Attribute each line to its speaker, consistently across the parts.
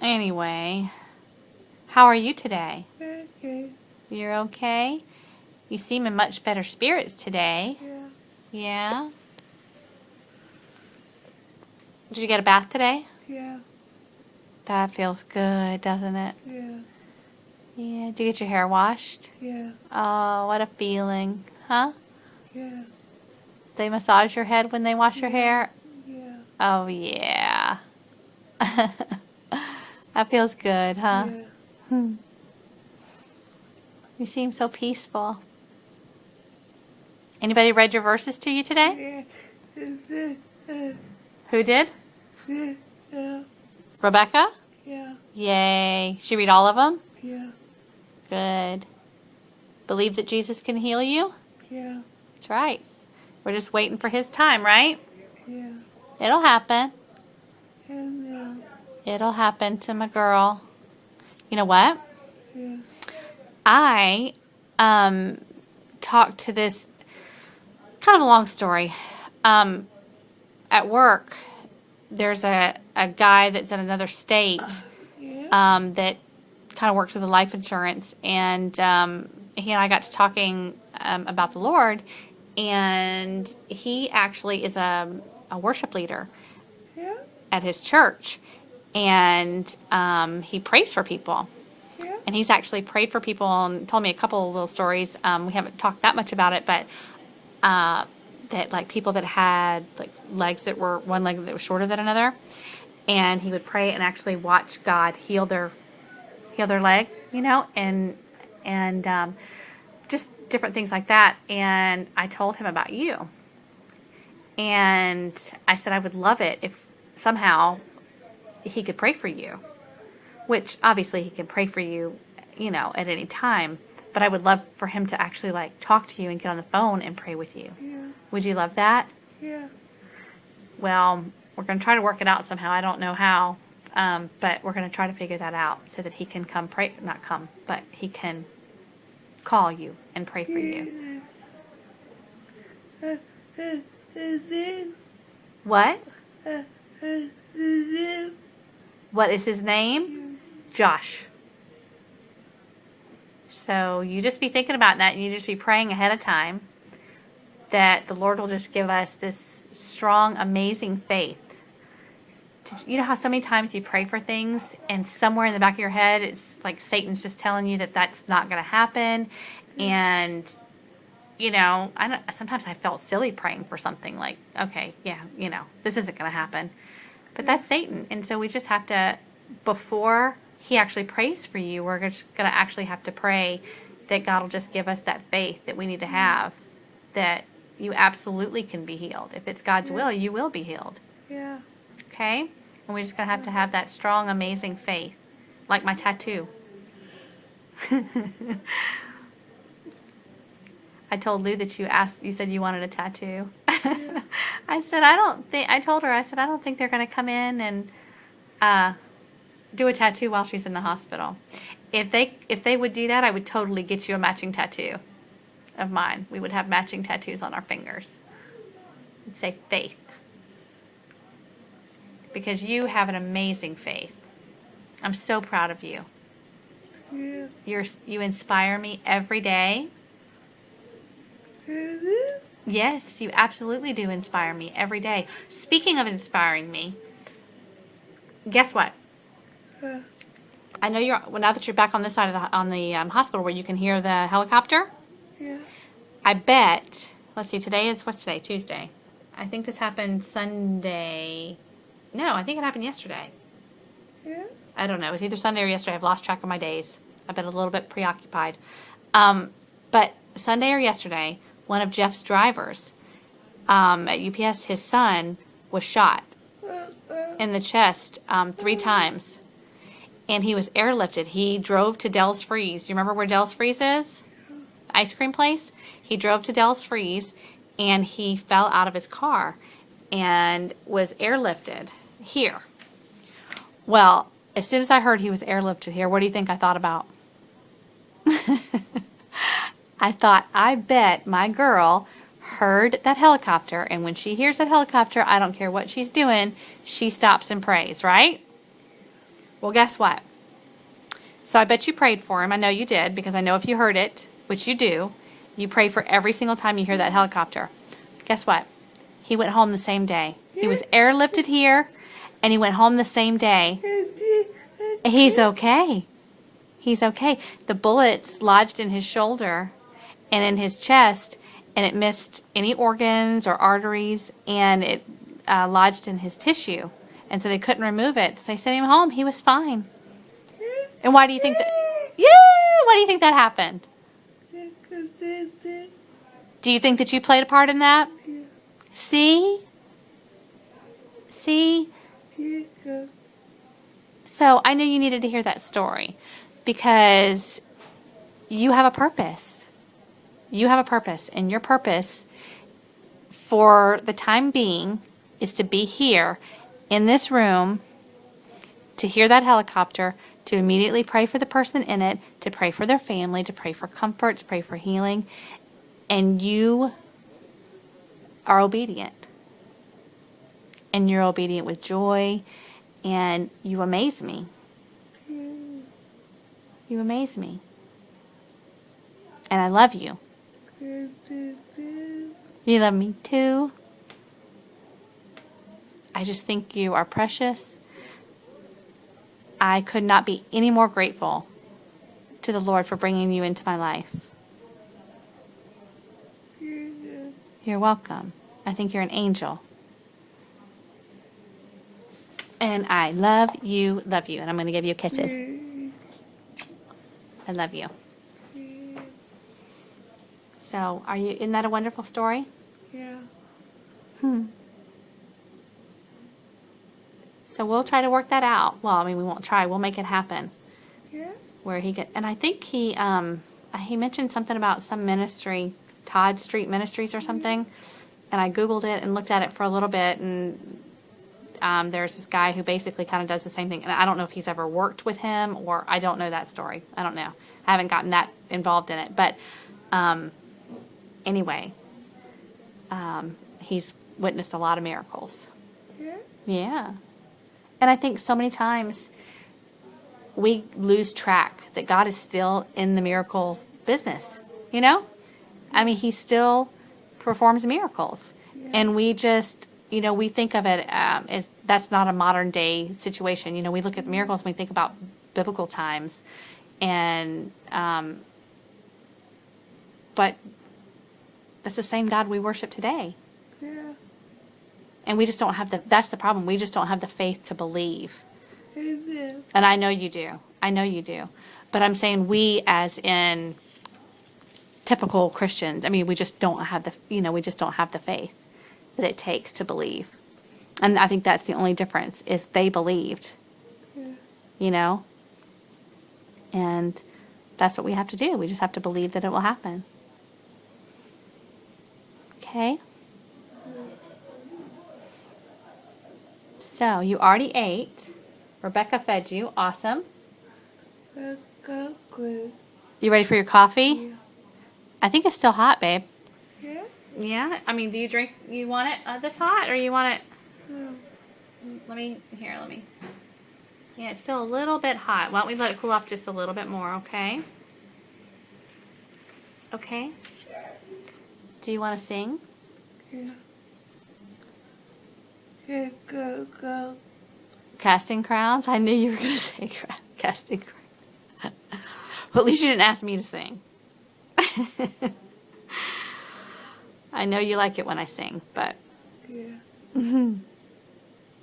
Speaker 1: Anyway, how are you today?
Speaker 2: Okay.
Speaker 1: You're okay? You seem in much better spirits today.
Speaker 2: Yeah.
Speaker 1: Yeah? Did you get a bath today?
Speaker 2: Yeah.
Speaker 1: That feels good, doesn't it?
Speaker 2: Yeah.
Speaker 1: Yeah. Did you get your hair washed?
Speaker 2: Yeah.
Speaker 1: Oh, what a feeling. Huh?
Speaker 2: Yeah.
Speaker 1: They massage your head when they wash your hair?
Speaker 2: Yeah.
Speaker 1: Oh, yeah. That feels good, huh?
Speaker 2: Yeah.
Speaker 1: You seem so peaceful. Anybody read your verses to you today?
Speaker 2: Yeah.
Speaker 1: Who did?
Speaker 2: Yeah.
Speaker 1: Rebecca?
Speaker 2: Yeah.
Speaker 1: Yay. She read all of them?
Speaker 2: Yeah.
Speaker 1: Good. Believe that Jesus can heal you?
Speaker 2: Yeah.
Speaker 1: That's right. We're just waiting for his time, right?
Speaker 2: Yeah.
Speaker 1: It'll happen.
Speaker 2: And
Speaker 1: It'll happen to my girl. You know what?
Speaker 2: yeah.
Speaker 1: I talked to this, kind of a long story. At work, there's a guy that's in another state
Speaker 2: Yeah.
Speaker 1: that kind of works with the life insurance, and he and I got to talking about the Lord, and he actually is a worship leader
Speaker 2: Yeah.
Speaker 1: at his church, and he prays for people.
Speaker 2: Yeah.
Speaker 1: And he's actually prayed for people and told me a couple of little stories. We haven't talked that much about it, but that like people that had like legs that were one leg that was shorter than another, and he would pray and actually watch God heal their leg, and just different things like that. And I told him about you, and I said I would love it if somehow he could pray for you. Which obviously he can pray for you, at any time. But I would love for him to actually like talk to you and get on the phone and pray with you.
Speaker 2: Yeah.
Speaker 1: Would you love that?
Speaker 2: Yeah.
Speaker 1: Well, we're going to try to work it out somehow. I don't know how, but we're going to try to figure that out so that he can come pray. Not come, but he can call you and pray for you. What? What is his name? Josh. So you just be thinking about that, and you just be praying ahead of time that the Lord will just give us this strong, amazing faith. You know how so many times you pray for things and somewhere in the back of your head it's like Satan's just telling you that that's not going to happen, and sometimes I felt silly praying for something like, okay, yeah, this isn't going to happen. But that's Satan. And so we just have to, before he actually prays for you, we're just going to actually have to pray that God will just give us that faith that we need to have, that you absolutely can be healed. If it's God's will, you will be healed.
Speaker 2: Yeah.
Speaker 1: Okay? And we're just going to have that strong, amazing faith, like my tattoo. I told Lou that you said you wanted a tattoo.
Speaker 2: Yeah.
Speaker 1: I told her, I don't think they're going to come in and do a tattoo while she's in the hospital. If they would do that, I would totally get you a matching tattoo of mine. We would have matching tattoos on our fingers. It'd say faith. Because you have an amazing faith. I'm so proud of you.
Speaker 2: Yeah.
Speaker 1: You inspire me every day. Yes, you absolutely do inspire me every day. Speaking of inspiring me, guess what? I know now that you're back on this side of the hospital where you can hear the helicopter.
Speaker 2: Yeah.
Speaker 1: I bet. Let's see. What's today? Tuesday. I think this happened Sunday. No, I think it happened yesterday.
Speaker 2: Yeah.
Speaker 1: I don't know. It was either Sunday or yesterday. I've lost track of my days. I've been a little bit preoccupied. But Sunday or yesterday, one of Jeff's drivers at UPS, his son, was shot in the chest 3 times. And he was airlifted. He drove to Dell's Freeze. You remember where Dell's Freeze is? The ice cream place? He drove to Dell's Freeze, and he fell out of his car and was airlifted here. Well, as soon as I heard he was airlifted here, what do you think I thought about? I thought, I bet my girl heard that helicopter, and when she hears that helicopter, I don't care what she's doing, she stops and prays, right? Well, guess what? So I bet you prayed for him. I know you did, because I know if you heard it, which you do, you pray for every single time you hear that helicopter. Guess what? He went home the same day. He was airlifted here, and he went home the same day. He's okay. He's okay. The bullets lodged in his shoulder and in his chest, and it missed any organs or arteries, and it lodged in his tissue. And so they couldn't remove it. So they sent him home. He was fine. And why do you think that? Yeah! Why do you think that happened? Do you think that you played a part in that? See? See? So I knew you needed to hear that story because you have a purpose. You have a purpose, and your purpose for the time being is to be here in this room, to hear that helicopter, to immediately pray for the person in it, to pray for their family, to pray for comfort, to pray for healing. And you are obedient. And you're obedient with joy, and you amaze me. You amaze me. And I love you. You love me too. I just think you are precious. I could not be any more grateful to the Lord for bringing you into my life. You're welcome. I think you're an angel. And I love you. And I'm going to give you kisses. I love you. So, isn't that a wonderful story?
Speaker 2: Yeah.
Speaker 1: So we'll try to work that out. Well, I mean, we won't try. We'll make it happen.
Speaker 2: Yeah.
Speaker 1: Where and I think he mentioned something about some ministry, Todd Street Ministries or something. And I Googled it and looked at it for a little bit, and there's this guy who basically kind of does the same thing. And I don't know if he's ever worked with him, or I don't know that story. I don't know. I haven't gotten that involved in it. But anyway, he's witnessed a lot of miracles.
Speaker 2: Yeah.
Speaker 1: Yeah. And I think so many times we lose track that God is still in the miracle business. You know? I mean, he still performs miracles.
Speaker 2: Yeah.
Speaker 1: And we just, we think of it as that's not a modern day situation. We look at miracles and we think about biblical times. And, but that's the same God we worship today.
Speaker 2: Yeah.
Speaker 1: And we just don't have that's the problem. We just don't have the faith to believe.
Speaker 2: Amen.
Speaker 1: And I know you do. I know you do. But I'm saying we as in typical Christians, I mean, we just don't have we just don't have the faith that it takes to believe. And I think that's the only difference is they believed,
Speaker 2: Yeah.
Speaker 1: And that's what we have to do. We just have to believe that it will happen. Okay? So, you already ate. Rebecca fed you. Awesome.
Speaker 2: Good.
Speaker 1: You ready for your coffee?
Speaker 2: Yeah.
Speaker 1: I think it's still hot, babe.
Speaker 2: Yeah.
Speaker 1: Yeah? I mean, you want it this hot, or you want it...
Speaker 2: No.
Speaker 1: Let me... Yeah, it's still a little bit hot. Why don't we let it cool off just a little bit more, okay? Okay? Do you want to sing?
Speaker 2: Yeah. Yeah. Go.
Speaker 1: Casting crowns? I knew you were going to say casting crowns. Well, at least you didn't ask me to sing. I know you like it when I sing, but
Speaker 2: Yeah.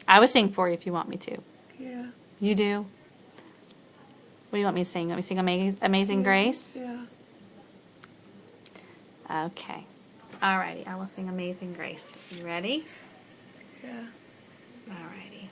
Speaker 1: I would sing for you if you want me to.
Speaker 2: Yeah.
Speaker 1: You do? What do you want me to sing? Let me sing Amazing Grace?
Speaker 2: Yeah.
Speaker 1: Okay. Alrighty, I will sing Amazing Grace. You ready?
Speaker 2: Yeah.
Speaker 1: Alrighty.